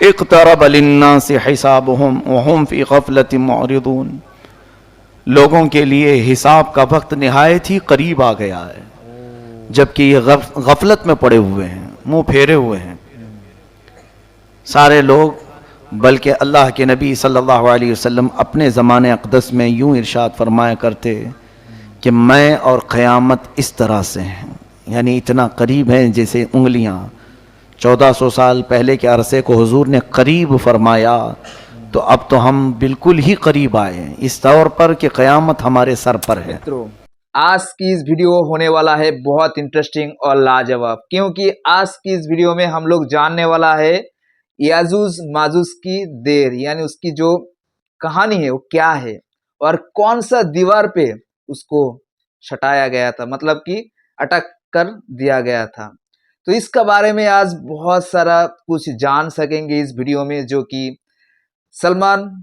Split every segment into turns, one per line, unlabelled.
اقترب للناس حسابهم وهم فی غفلۃ معرضون، لوگوں کے لیے حساب کا وقت نہایت ہی قریب آ گیا ہے جبکہ یہ غفلت میں پڑے ہوئے ہیں، منہ پھیرے ہوئے ہیں سارے لوگ۔ بلکہ اللہ کے نبی صلی اللہ علیہ وسلم اپنے زمانے اقدس میں یوں ارشاد فرمایا کرتے کہ میں اور قیامت اس طرح سے ہیں، یعنی اتنا قریب ہیں جیسے انگلیاں۔ 1400 سال پہلے کے عرصے کو حضور نے قریب فرمایا تو اب تو ہم بالکل ہی قریب آئے ہیں اس طور پر کہ قیامت ہمارے سر پر ہے۔
آج کی اس ویڈیو ہونے والا ہے بہت انٹرسٹنگ اور لاجواب، کیونکہ آج کی اس ویڈیو میں ہم لوگ جاننے والا ہے یاجوج ماجوج کی دیر، یعنی اس کی جو کہانی ہے وہ کیا ہے اور کون سا دیوار پہ اس کو چھٹایا گیا تھا، مطلب کہ اٹک کر دیا گیا تھا۔ تو اس کے بارے میں آج بہت سارا کچھ جان سکیں گے اس ویڈیو میں، جو کہ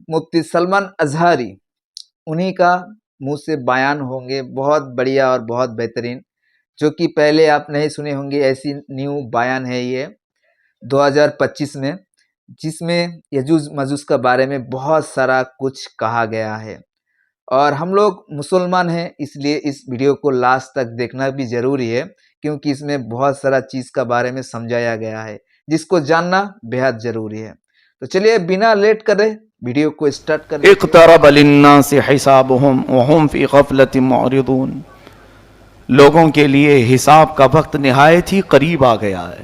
مفتی سلمان اظہری انہی کا منہ سے بیان ہوں گے، بہت بڑھیا اور بہت بہترین، جو کہ پہلے آپ نہیں سنے ہوں گے۔ ایسی نیو بیان ہے یہ 2025 میں، جس میں یاجوج ماجوج کے بارے میں بہت سارا کچھ کہا گیا ہے، اور ہم لوگ مسلمان ہیں اس لیے اس ویڈیو کو لاسٹ تک دیکھنا بھی ضروری ہے، کیونکہ اس میں بہت سارا چیز کے بارے میں سمجھایا گیا ہے جس کو جاننا بہت ضروری ہے۔ تو چلیے بنا لیٹ کرے ویڈیو کو اسٹارٹ کریں۔
اقترب للناس حسابهم وهم فی غفلۃ معرضون، لوگوں کے لیے حساب کا وقت نہایت ہی قریب آ گیا ہے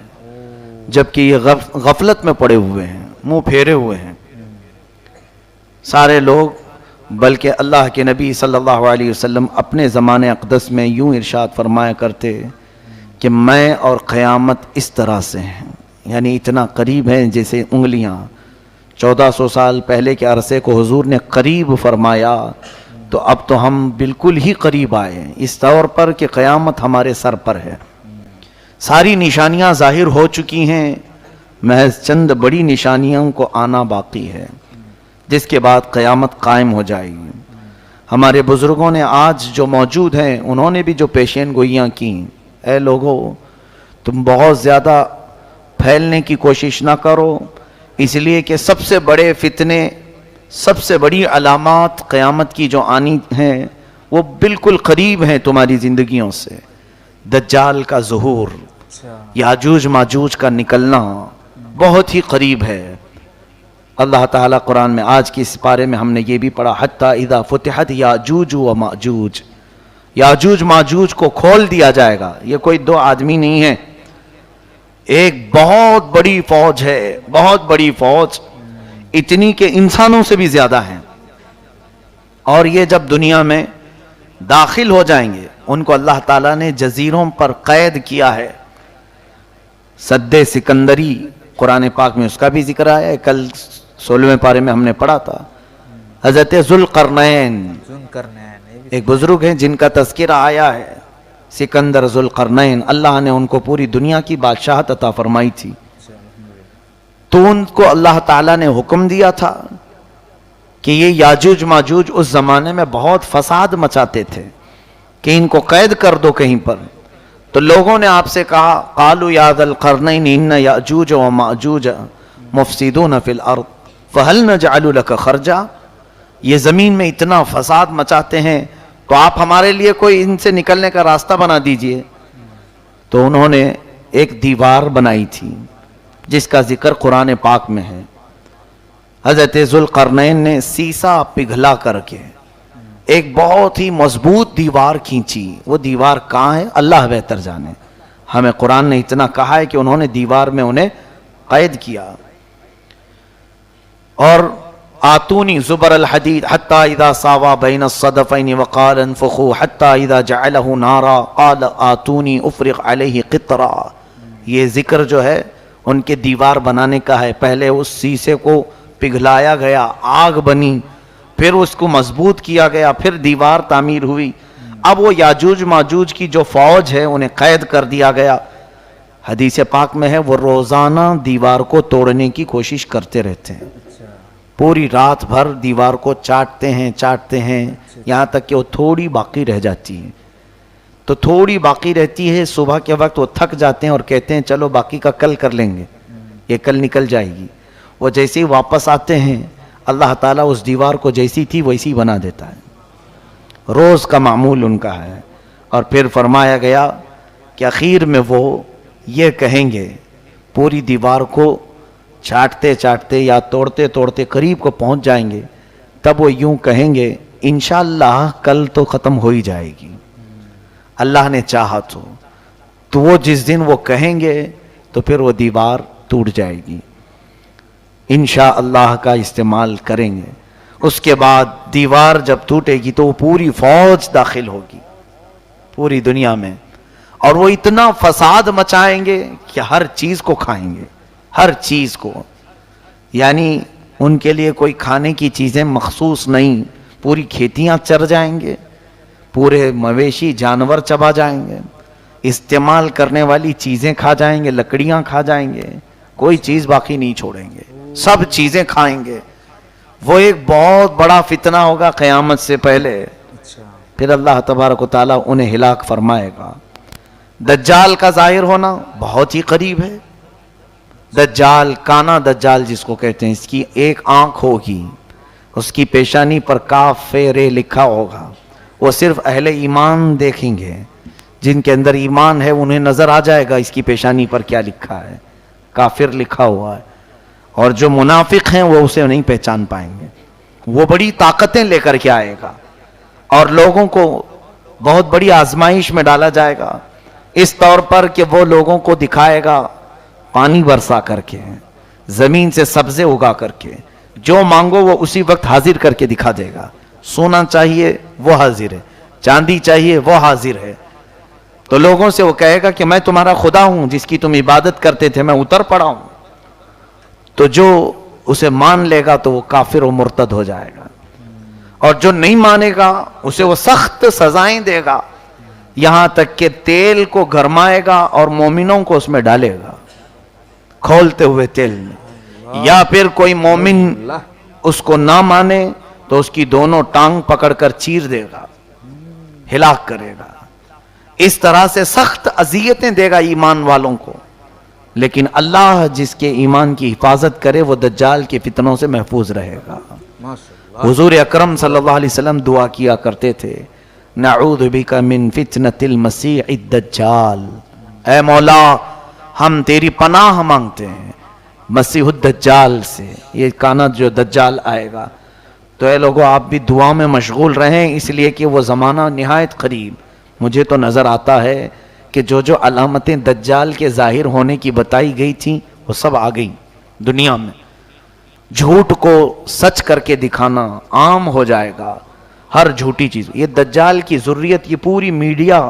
جبکہ یہ غفلت میں پڑے ہوئے ہیں، منہ پھیرے ہوئے ہیں سارے لوگ۔ بلکہ اللہ کے نبی صلی اللہ علیہ وسلم اپنے زمانے اقدس میں یوں ارشاد فرمایا کرتے کہ میں اور قیامت اس طرح سے ہیں، یعنی اتنا قریب ہیں جیسے انگلیاں۔ 1400 سال پہلے کے عرصے کو حضور نے قریب فرمایا تو اب تو ہم بالکل ہی قریب آئے ہیں اس طور پر کہ قیامت ہمارے سر پر ہے۔ ساری نشانیاں ظاہر ہو چکی ہیں، محض چند بڑی نشانیوں کو آنا باقی ہے جس کے بعد قیامت قائم ہو جائے گی۔ ہمارے بزرگوں نے آج جو موجود ہیں انہوں نے بھی جو پیشین گوئیاں کی، اے لوگو تم بہت زیادہ پھیلنے کی کوشش نہ کرو، اس لیے کہ سب سے بڑے فتنے، سب سے بڑی علامات قیامت کی جو آنی ہیں وہ بالکل قریب ہیں تمہاری زندگیوں سے۔ دجال کا ظہور، یاجوج ماجوج کا نکلنا بہت ہی قریب ہے۔ اللہ تعالیٰ قرآن میں آج کی اس پارے میں ہم نے یہ بھی پڑھا، حتیٰ اذا فتحت یاجوج و ماجوج، یاجوج ماجوج کو کھول دیا جائے گا۔ یہ کوئی دو آدمی نہیں ہے، ایک بہت بڑی فوج ہے، بہت بڑی فوج، اتنی کہ انسانوں سے بھی زیادہ ہیں، اور یہ جب دنیا میں داخل ہو جائیں گے ان کو اللہ تعالیٰ نے جزیروں پر قید کیا ہے۔ سد سکندری قرآن پاک میں اس کا بھی ذکر آیا ہے، کل 16ویں پارے میں ہم نے پڑھا تھا۔ حضرت ذوالقرنین ایک بزرگ ہیں جن کا تذکرہ آیا ہے، سکندر ذوالقرنین، اللہ نے ان کو پوری دنیا کی بادشاہت عطا فرمائی تھی، تو ان کو اللہ تعالیٰ نے حکم دیا تھا کہ یہ یاجوج ماجوج اس زمانے میں بہت فساد مچاتے تھے کہ ان کو قید کر دو کہیں پر۔ تو لوگوں نے آپ سے کہا قالوا یا ذا القرنین ان یاجوج و ماجوج مفسدون فی الارض فہل نجعل لک خرجا، یہ زمین میں اتنا فساد مچاتے ہیں تو آپ ہمارے لیے کوئی ان سے نکلنے کا راستہ بنا دیجئے۔ تو انہوں نے ایک دیوار بنائی تھی جس کا ذکر قرآن پاک میں ہے۔ حضرت ذوالقرنین نے سیسا پگھلا کر کے ایک بہت ہی مضبوط دیوار کھینچی۔ وہ دیوار کہاں ہے اللہ بہتر جانے، ہمیں قرآن نے اتنا کہا ہے کہ انہوں نے دیوار میں انہیں قید کیا۔ اور آتونی زبر الحدید حتی اذا ساوا بین الصدفین وقال انفخوا حتی اذا جعلہ نارا قال آتونی افرغ علیہ قطرا، یہ ذکر جو ہے ان کے دیوار بنانے کا ہے۔ پہلے اس سیسے کو پگھلایا گیا، آگ بنی، پھر اس کو مضبوط کیا گیا، پھر دیوار تعمیر ہوئی۔ اب وہ یاجوج ماجوج کی جو فوج ہے انہیں قید کر دیا گیا۔ حدیث پاک میں ہے وہ روزانہ دیوار کو توڑنے کی کوشش کرتے رہتے ہیں، پوری رات بھر دیوار کو چاٹتے ہیں یہاں تک کہ وہ تھوڑی باقی رہ جاتی ہے۔ تو تھوڑی باقی رہتی ہے، صبح کے وقت وہ تھک جاتے ہیں اور کہتے ہیں چلو باقی کا کل کر لیں گے، یہ کل نکل جائے گی۔ وہ جیسے ہی واپس آتے ہیں اللہ تعالیٰ اس دیوار کو جیسی تھی ویسی بنا دیتا ہے، روز کا معمول ان کا ہے۔ اور پھر فرمایا گیا کہ اخیر میں وہ یہ کہیں گے، پوری دیوار کو چاٹتے چاٹتے یا توڑتے توڑتے قریب کو پہنچ جائیں گے، تب وہ یوں کہیں گے انشاءاللہ کل تو ختم ہو ہی جائے گی، اللہ نے چاہا تو وہ جس دن وہ کہیں گے تو پھر وہ دیوار ٹوٹ جائے گی، انشاءاللہ کا استعمال کریں گے۔ اس کے بعد دیوار جب ٹوٹے گی تو وہ پوری فوج داخل ہوگی پوری دنیا میں، اور وہ اتنا فساد مچائیں گے کہ ہر چیز کو کھائیں گے، ہر چیز کو، یعنی ان کے لیے کوئی کھانے کی چیزیں مخصوص نہیں، پوری کھیتیاں چر جائیں گے، پورے مویشی جانور چبا جائیں گے، استعمال کرنے والی چیزیں کھا جائیں گے، لکڑیاں کھا جائیں گے، کوئی چیز باقی نہیں چھوڑیں گے، سب چیزیں کھائیں گے۔ وہ ایک بہت بڑا فتنہ ہوگا قیامت سے پہلے، پھر اللہ تبارک و تعالیٰ انہیں ہلاک فرمائے گا۔ دجال کا ظاہر ہونا بہت ہی قریب ہے۔ دجال، کانا دجال جس کو کہتے ہیں، اس کی ایک آنکھ ہوگی، اس کی پیشانی پر کاف رے لکھا ہوگا، وہ صرف اہل ایمان دیکھیں گے، جن کے اندر ایمان ہے انہیں نظر آ جائے گا اس کی پیشانی پر کیا لکھا ہے، کافر لکھا ہوا ہے، اور جو منافق ہیں وہ اسے نہیں پہچان پائیں گے۔ وہ بڑی طاقتیں لے کر کے آئے گا اور لوگوں کو بہت بڑی آزمائش میں ڈالا جائے گا، اس طور پر کہ وہ لوگوں کو دکھائے گا پانی برسا کر کے، زمین سے سبزے اگا کر کے، جو مانگو وہ اسی وقت حاضر کر کے دکھا دے گا، سونا چاہیے وہ حاضر ہے، چاندی چاہیے وہ حاضر ہے، تو لوگوں سے وہ کہے گا کہ میں تمہارا خدا ہوں جس کی تم عبادت کرتے تھے، میں اتر پڑا ہوں۔ تو جو اسے مان لے گا تو وہ کافر و مرتد ہو جائے گا، اور جو نہیں مانے گا اسے وہ سخت سزائیں دے گا، یہاں تک کہ تیل کو گرمائے گا اور مومنوں کو اس میں ڈالے گا کھولتے ہوئے تیل میں، یا پھر کوئی مومن اس کو نہ مانے تو اس کی دونوں ٹانگ پکڑ کر چیر دے گا، ہلاک کرے گا۔ اس طرح سے سخت اذیتیں دے گا ایمان والوں کو، لیکن اللہ جس کے ایمان کی حفاظت کرے وہ دجال کے فتنوں سے محفوظ رہے گا۔ حضور اکرم صلی اللہ علیہ وسلم دعا کیا کرتے تھے، نعوذ بک من فتنة المسیح الدجال، اے مولا ہم تیری پناہ مانگتے ہیں مسیح الدجال سے، یہ کانا جو دجال آئے گا۔ تو اے لوگوں آپ بھی دعا میں مشغول رہیں، اس لیے کہ وہ زمانہ نہایت قریب۔ مجھے تو نظر آتا ہے کہ جو جو علامتیں دجال کے ظاہر ہونے کی بتائی گئی تھیں وہ سب آ گئی دنیا میں، جھوٹ کو سچ کر کے دکھانا عام ہو جائے گا، ہر جھوٹی چیز۔ یہ دجال کی ذریت، یہ پوری میڈیا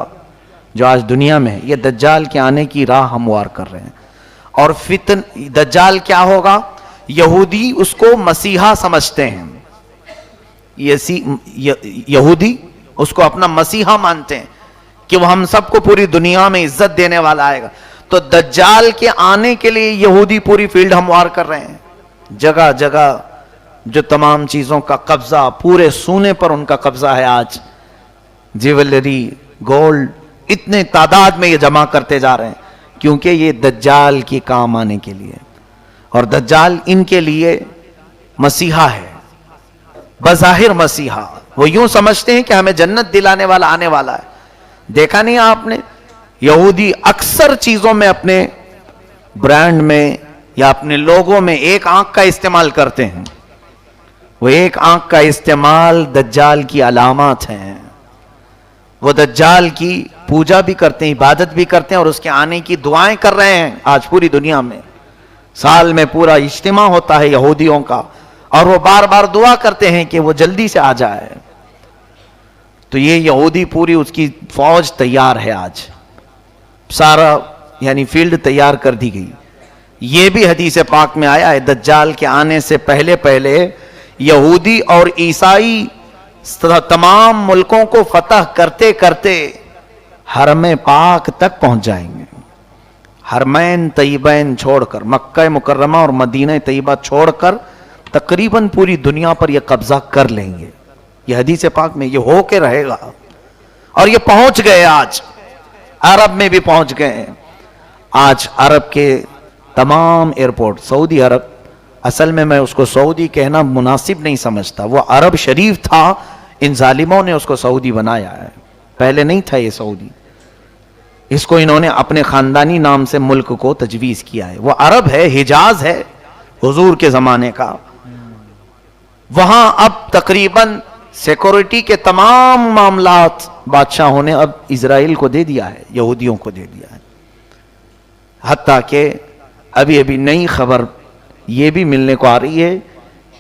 جو آج دنیا میں ہے، یہ دجال کے آنے کی راہ ہموار کر رہے ہیں۔ اور دجال کیا ہوگا؟ یہودی اس کو مسیحا سمجھتے ہیں، یہودی اس کو اپنا مسیحا مانتے ہیں کہ وہ ہم سب کو پوری دنیا میں عزت دینے والا آئے گا۔ تو دجال کے آنے کے لیے یہودی پوری فیلڈ ہموار کر رہے ہیں، جگہ جگہ جو تمام چیزوں کا قبضہ، پورے سونے پر ان کا قبضہ ہے آج، جیولری، گولڈ، اتنے تعداد میں یہ جمع کرتے جا رہے ہیں، کیونکہ یہ دجال کی کام آنے کے لیے، اور دجال ان کے لیے مسیحا ہے، بظاہر مسیحا۔ وہ یوں سمجھتے ہیں کہ ہمیں جنت دلانے والا آنے والا ہے۔ دیکھا نہیں آپ نے، یہودی اکثر چیزوں میں، اپنے برانڈ میں یا اپنے لوگوں میں ایک آنکھ کا استعمال کرتے ہیں، وہ ایک آنکھ کا استعمال دجال کی علامات ہیں۔ وہ دجال کی پوجا بھی کرتے ہیں، عبادت بھی کرتے ہیں، اور اس کے آنے کی دعائیں کر رہے ہیں آج پوری دنیا میں۔ سال میں پورا اجتماع ہوتا ہے یہودیوں کا، اور وہ بار بار دعا کرتے ہیں کہ وہ جلدی سے آ جائے۔ تو یہ یہودی پوری اس کی فوج تیار ہے آج، سارا یعنی فیلڈ تیار کر دی گئی۔ یہ بھی حدیث پاک میں آیا ہے، دجال کے آنے سے پہلے پہلے یہودی اور عیسائی تمام ملکوں کو فتح کرتے کرتے حرم پاک تک پہنچ جائیں گے۔ حرمین طیبین چھوڑ کر، مکہ مکرمہ اور مدینہ طیبہ چھوڑ کر تقریباً پوری دنیا پر یہ قبضہ کر لیں گے۔ یہ حدیث پاک میں یہ ہو کے رہے گا، اور یہ پہنچ گئے، آج عرب میں بھی پہنچ گئے ہیں۔ آج عرب کے تمام ایئرپورٹ، سعودی عرب اصل میں اس کو سعودی کہنا مناسب نہیں سمجھتا، وہ عرب شریف تھا، ان ظالموں نے اس کو سعودی بنایا ہے، پہلے نہیں تھا یہ سعودی، اس کو انہوں نے اپنے خاندانی نام سے ملک کو تجویز کیا ہے۔ وہ عرب ہے، حجاز ہے حضور کے زمانے کا، وہاں اب تقریباً سیکورٹی کے تمام معاملات بادشاہوں نے اب اسرائیل کو دے دیا ہے، یہودیوں کو دے دیا ہے۔ حتیٰ کہ ابھی نئی خبر یہ بھی ملنے کو آ رہی ہے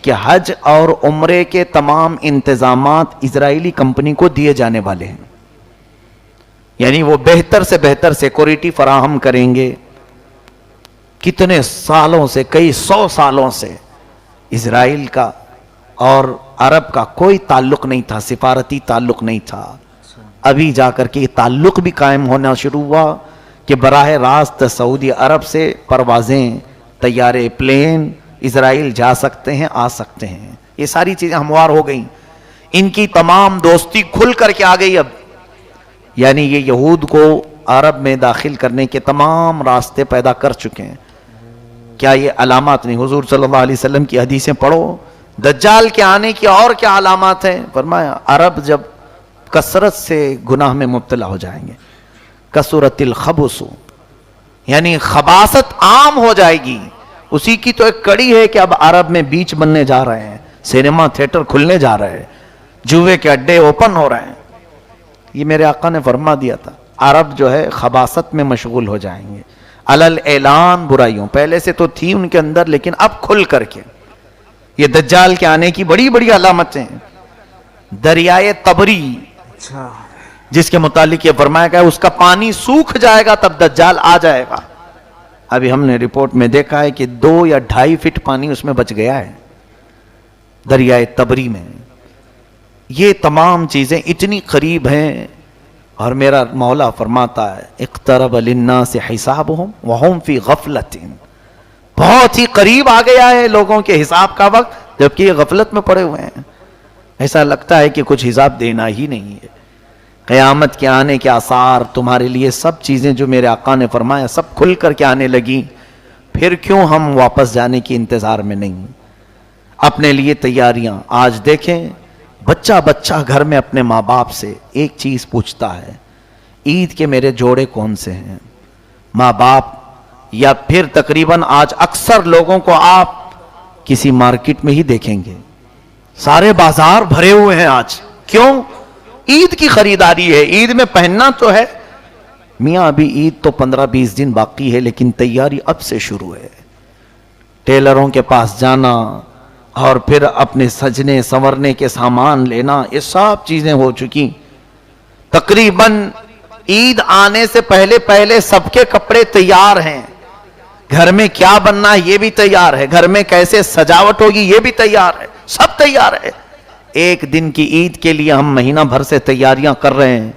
کہ حج اور عمرے کے تمام انتظامات اسرائیلی کمپنی کو دیے جانے والے ہیں، یعنی وہ بہتر سے بہتر سیکورٹی فراہم کریں گے۔ کتنے سالوں سے، کئی 100 سالوں سے اسرائیل کا اور عرب کا کوئی تعلق نہیں تھا، سفارتی تعلق نہیں تھا، ابھی جا کر کے یہ تعلق بھی قائم ہونا شروع ہوا کہ براہ راست سعودی عرب سے پروازیں، طیارے، پلین اسرائیل جا سکتے ہیں، آ سکتے ہیں، یہ ساری چیزیں ہموار ہو گئیں، ان کی تمام دوستی کھل کر کے آ گئی اب، یعنی یہ یہود کو عرب میں داخل کرنے کے تمام راستے پیدا کر چکے ہیں۔ کیا یہ علامات نہیں؟ حضور صلی اللہ علیہ وسلم کی حدیثیں پڑھو، دجال کے آنے کی اور کیا علامات ہیں؟ فرمایا عرب جب کثرت سے گناہ میں مبتلا ہو جائیں گے، کثرت الخبث، یعنی خباثت عام ہو جائے گی، اسی کی تو ایک کڑی ہے کہ اب عرب میں بیچ بننے جا رہے ہیں، سینما تھیٹر کھلنے جا رہے ہیں، جوے کے اڈے اوپن ہو رہے ہیں۔ یہ میرے آقا نے فرما دیا تھا، عرب جو ہے خباثت میں مشغول ہو جائیں گے، علل اعلان برائیوں، پہلے سے تو تھی ان کے اندر لیکن اب کھل کر کے۔ یہ دجال کے آنے کی بڑی بڑی علامتیں ہیں۔ دریائے تبری جس کے متعلق یہ فرمایا گیا اس کا پانی سوکھ جائے گا تب دجال آ جائے گا، ابھی ہم نے رپورٹ میں دیکھا ہے کہ 2 یا 2.5 فٹ پانی اس میں بچ گیا ہے دریائے تبری میں۔ یہ تمام چیزیں اتنی قریب ہیں، اور میرا مولا فرماتا ہے اقترب للناس حسابهم وهم فی غفلۃ، بہت ہی قریب آ گیا ہے لوگوں کے حساب کا وقت جبکہ یہ غفلت میں پڑے ہوئے ہیں، ایسا لگتا ہے کہ کچھ حساب دینا ہی نہیں ہے۔ قیامت کے آنے کے آثار تمہارے لیے سب چیزیں جو میرے آقا نے فرمایا سب کھل کر کے آنے لگی، پھر کیوں ہم واپس جانے کی انتظار میں نہیں؟ اپنے لیے تیاریاں آج دیکھیں، بچہ بچہ گھر میں اپنے ماں باپ سے ایک چیز پوچھتا ہے، عید کے میرے جوڑے کون سے ہیں؟ ماں باپ یا پھر تقریباً آج اکثر لوگوں کو آپ کسی مارکیٹ میں ہی دیکھیں گے، سارے بازار بھرے ہوئے ہیں آج، کیوں؟ عید کی خریداری ہے، عید میں پہننا تو ہے میاں، ابھی عید تو 15-20 دن باقی ہے لیکن تیاری اب سے شروع ہے، ٹیلروں کے پاس جانا اور پھر اپنے سجنے سنورنے کے سامان لینا، یہ سب چیزیں ہو چکی۔ تقریباً عید آنے سے پہلے پہلے سب کے کپڑے تیار ہیں، گھر میں کیا بننا ہے یہ بھی تیار ہے، گھر میں کیسے سجاوٹ ہوگی یہ بھی تیار ہے، سب تیار ہے۔ ایک دن کی عید کے لیے ہم مہینہ بھر سے تیاریاں کر رہے ہیں۔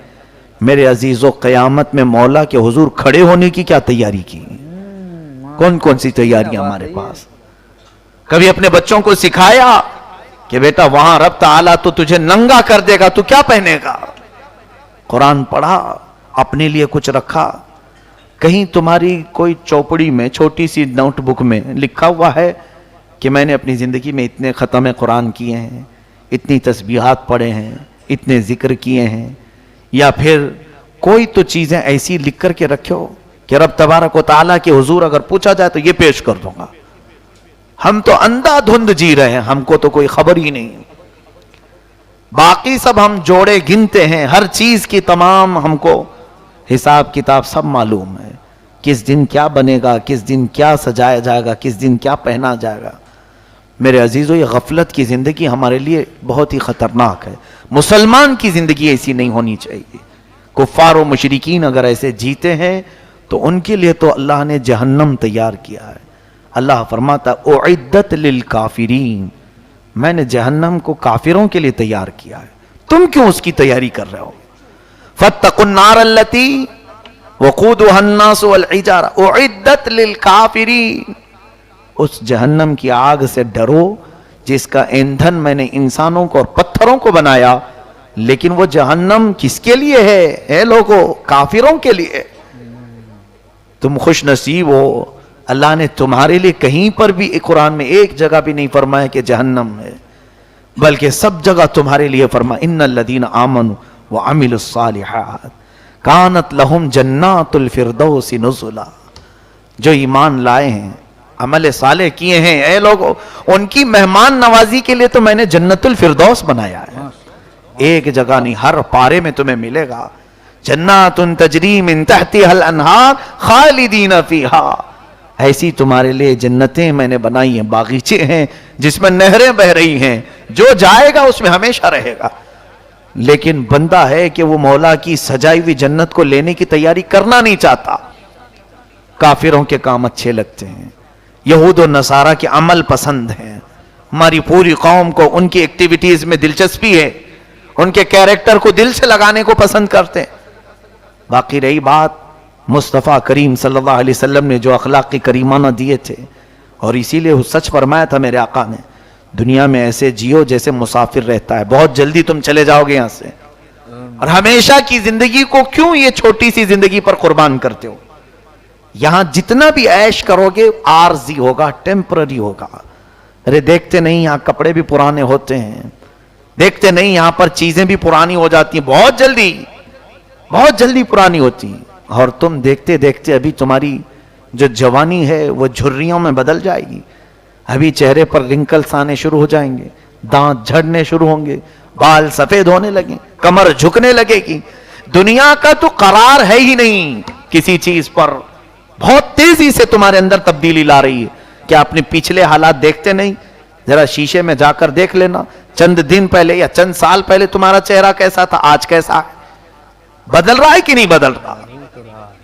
میرے عزیزو، قیامت میں مولا کے حضور کھڑے ہونے کی کیا تیاری کی؟ کون کون سی تیاریاں ہمارے پاس؟ کبھی اپنے بچوں کو سکھایا کہ بیٹا وہاں رب تعالیٰ تو تجھے ننگا کر دے گا، تو کیا پہنے گا؟ قرآن پڑھا، اپنے لیے کچھ رکھا؟ کہیں تمہاری کوئی چوپڑی میں چھوٹی سی نوٹ بک میں لکھا ہوا ہے کہ میں نے اپنی زندگی میں اتنے ختم قرآن کیے ہیں، اتنی تسبیحات پڑھے ہیں، اتنے ذکر کیے ہیں؟ یا پھر کوئی تو چیزیں ایسی لکھ کر کے رکھو کہ رب تبارک و تعالیٰ کے حضور اگر پوچھا جائے تو یہ پیش کر دوں گا۔ ہم تو اندھا دھند جی رہے ہیں، ہم کو تو کوئی خبر ہی نہیں، باقی سب ہم جوڑے گنتے ہیں، ہر چیز کی تمام ہم کو حساب کتاب سب معلوم ہے، کس دن کیا بنے گا، کس دن کیا سجایا جائے گا، کس دن کیا پہنا جائے گا۔ میرے عزیزو، یہ غفلت کی زندگی ہمارے لیے بہت ہی خطرناک ہے، مسلمان کی زندگی ایسی نہیں ہونی چاہیے۔ کفار و مشرکین اگر ایسے جیتے ہیں تو ان کے لیے تو اللہ نے جہنم تیار کیا ہے۔ اللہ فرماتا اعدت للکافرین، میں نے جہنم کو کافروں کے لیے تیار کیا ہے، تم کیوں اس کی تیاری کر رہے ہو؟ فاتقوا النار التي وقودها الناس والحجارة اعدت للکافرین، اس جہنم کی آگ سے ڈرو جس کا ایندھن میں نے انسانوں کو اور پتھروں کو بنایا، لیکن وہ جہنم کس کے لیے ہے؟ اے لوگو، کافروں کے لیے۔ تم خوش نصیب ہو اللہ نے تمہارے لیے کہیں پر بھی قرآن میں ایک جگہ بھی نہیں فرمایا کہ جہنم ہے، بلکہ سب جگہ تمہارے لیے فرمایا ان الذین آمنوا وعملوا الصالحات کانت لہم جنات الفردوس نزلا، جو ایمان لائے ہیں عمل صالح کیے ہیں، اے لوگوں ان کی مہمان نوازی کے لیے تو میں نے جنت الفردوس بنایا ہے۔ ایک جگہ نہیں، ہر پارے میں تمہیں ملے گا جنات تجری من تحتها الانہار خالدین فیہا، ایسی تمہارے لیے جنتیں میں نے بنائی ہیں، باغیچے ہیں جس میں نہریں بہ رہی ہیں، جو جائے گا اس میں ہمیشہ رہے گا۔ لیکن بندہ ہے کہ وہ مولا کی سجائی ہوئی جنت کو لینے کی تیاری کرنا نہیں چاہتا، کافروں کے کام اچھے لگتے ہیں، یہود و نصارہ کے عمل پسند ہیں، ہماری پوری قوم کو ان کی ایکٹیویٹیز میں دلچسپی ہے، ان کے کیریکٹر کو دل سے لگانے کو پسند کرتے ہیں۔ باقی رہی بات مصطفیٰ کریم صلی اللہ علیہ وسلم نے جو اخلاق کریمانہ دیے تھے، اور اسی لیے وہ سچ فرمایا تھا میرے آقا نے، دنیا میں ایسے جیو جیسے مسافر رہتا ہے، بہت جلدی تم چلے جاؤ گے یہاں سے، اور ہمیشہ کی زندگی کو کیوں یہ چھوٹی سی زندگی پر قربان کرتے ہو؟ یہاں جتنا بھی عیش کرو گے عارضی ہوگا، ٹیمپرری ہوگا۔ ارے دیکھتے نہیں یہاں کپڑے بھی پرانے ہوتے ہیں، دیکھتے نہیں یہاں پر چیزیں بھی پرانی ہو جاتی ہیں، بہت جلدی پرانی ہوتی ہیں، اور تم دیکھتے دیکھتے ابھی تمہاری جو جوانی ہے وہ جھریوں میں بدل جائے گی، ابھی چہرے پر رنکلز آنے شروع ہو جائیں گے، دانت جھڑنے شروع ہوں گے، بال سفید ہونے لگیں، کمر جھکنے لگے گی۔ دنیا کا تو قرار ہے ہی نہیں کسی چیز پر، بہت تیزی سے تمہارے اندر تبدیلی لا رہی ہے۔ کیا اپنے پچھلے حالات دیکھتے نہیں؟ ذرا شیشے میں جا کر دیکھ لینا، چند دن پہلے یا چند سال پہلے تمہارا چہرہ کیسا تھا، آج کیسا ہے؟ بدل رہا ہے کہ نہیں بدل رہا؟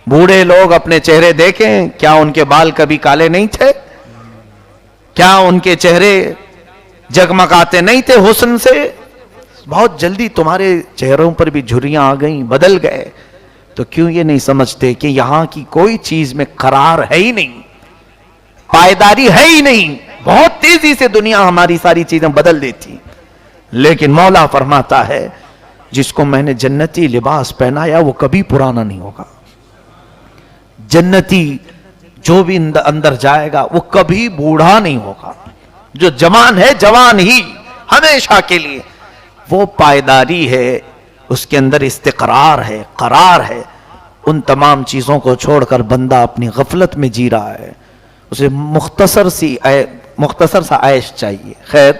بوڑھے لوگ اپنے چہرے دیکھیں، کیا ان کے بال کبھی کالے نہیں تھے؟ کیا ان کے چہرے جگمگاتے نہیں تھے حسن سے؟ بہت جلدی تمہارے چہروں پر بھی جھریاں آ گئیں، بدل گئے۔ تو کیوں یہ نہیں سمجھتے کہ یہاں کی کوئی چیز میں قرار ہے ہی نہیں، پائیداری ہے ہی نہیں، بہت تیزی سے دنیا ہماری ساری چیزیں بدل دیتی۔ لیکن مولا فرماتا ہے جس کو میں نے جنتی لباس پہنایا وہ کبھی پرانا نہیں ہوگا، جنتی جو بھی اندر جائے گا وہ کبھی بوڑھا نہیں ہوگا، جو جوان ہے جوان ہی ہمیشہ کے لیے، وہ پائیداری ہے، اس کے اندر استقرار ہے، قرار ہے۔ ان تمام چیزوں کو چھوڑ کر بندہ اپنی غفلت میں جی رہا ہے، اسے مختصر سا عیش چاہیے۔ خیر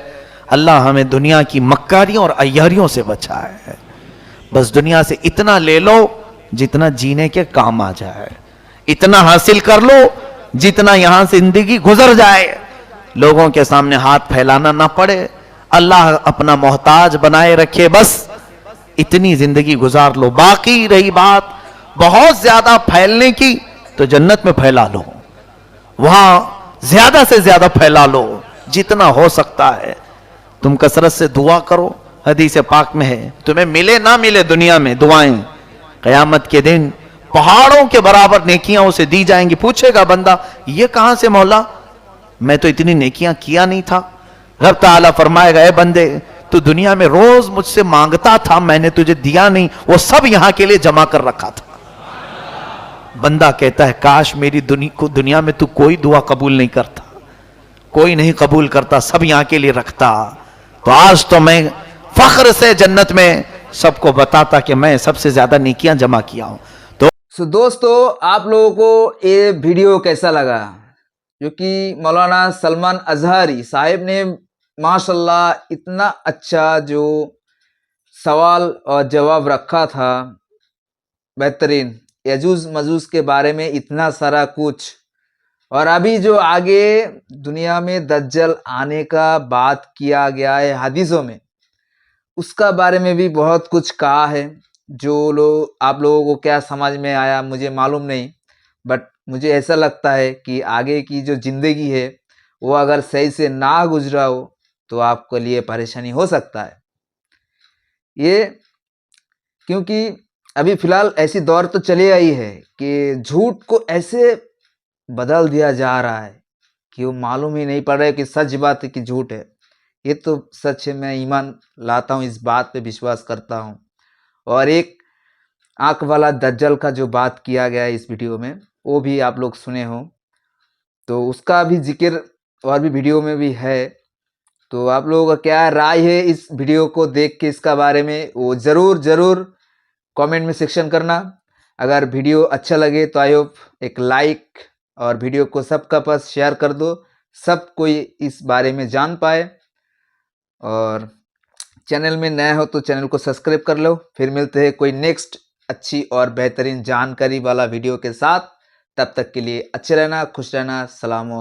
اللہ ہمیں دنیا کی مکاریوں اور عیاریوں سے بچائے، بس دنیا سے اتنا لے لو جتنا جینے کے کام آ جائے، اتنا حاصل کر لو جتنا یہاں سے زندگی گزر جائے، لوگوں کے سامنے ہاتھ پھیلانا نہ پڑے، اللہ اپنا محتاج بنائے رکھے، بس اتنی زندگی گزار لو۔ باقی رہی بات بہت زیادہ پھیلنے کی تو جنت میں پھیلا لو، وہاں زیادہ سے زیادہ پھیلا لو جتنا ہو سکتا ہے۔ تم کثرت سے دعا کرو، حدیث پاک میں ہے تمہیں ملے نہ ملے دنیا میں دعائیں، قیامت کے دن پہاڑوں کے برابر نیکیاں اسے دی جائیں گی۔ پوچھے گا بندہ یہ کہاں سے مولا، میں تو اتنی نیکیاں کیا نہیں تھا۔ رب تعالیٰ فرمائے گا اے بندے تو دنیا میں روز مجھ سے مانگتا تھا، میں نے تجھے دیا نہیں، وہ سب یہاں کے لیے جمع کر رکھا تھا۔ بندہ کہتا ہے کاش میری دنیا میں تو کوئی دعا قبول نہیں کرتا، کوئی نہیں قبول کرتا، سب یہاں کے لیے رکھتا، تو آج تو میں فخر سے جنت میں سب کو بتاتا کہ میں سب سے زیادہ نیکیاں جمع کیا ہوں۔
سو دوستو آپ لوگوں کو یہ ویڈیو کیسا لگا؟ جو کہ مولانا سلمان اظہری صاحب نے ماشاءاللہ اتنا اچھا جو سوال اور جواب رکھا تھا، بہترین، یجوز مجوز کے بارے میں اتنا سارا کچھ، اور ابھی جو آگے دنیا میں دجال آنے کا بات کیا گیا ہے حدیثوں میں، اس کا بارے میں بھی بہت کچھ کہا ہے۔ جو لوگ آپ لوگوں کو کیا سمجھ میں آیا مجھے معلوم نہیں، بٹ مجھے ایسا لگتا ہے کہ آگے کی جو زندگی ہے وہ اگر صحیح سے نہ گزرا ہو تو آپ کے لیے پریشانی ہو سکتا ہے۔ یہ کیونکہ ابھی فی الحال ایسی دور تو چلی آئی ہے کہ جھوٹ کو ایسے بدل دیا جا رہا ہے کہ وہ معلوم ہی نہیں پڑ رہا ہے کہ سچ بات ہے کہ جھوٹ ہے۔ یہ تو سچ ہے، میں ایمان لاتا ہوں، اس بات پہ وشواس کرتا ہوں۔ اور ایک آنکھ والا دجال کا جو بات کیا گیا ہے اس ویڈیو میں، وہ بھی آپ لوگ سنے ہوں۔ تو اس کا بھی ذکر اور بھی ویڈیو میں بھی ہے. تو آپ لوگوں کا کیا رائے ہے اس ویڈیو کو دیکھ کے اس کا بارے میں وہ ضرور کامنٹ میں سیکشن کرنا. اگر ویڈیو اچھا لگے تو آئی ہوپ ایک لائک اور ویڈیو کو سب کا پاس شیئر کر دو, سب کوئی اس بارے میں جان پائے. اور چینل میں نیا ہو تو چینل کو سبسکرائب کر لو. پھر ملتے ہیں کوئی نیکسٹ اچھی اور بہترین جانکاری والا ویڈیو کے ساتھ. تب تک کے لیے اچھے رہنا, خوش رہنا. السلام علیکم.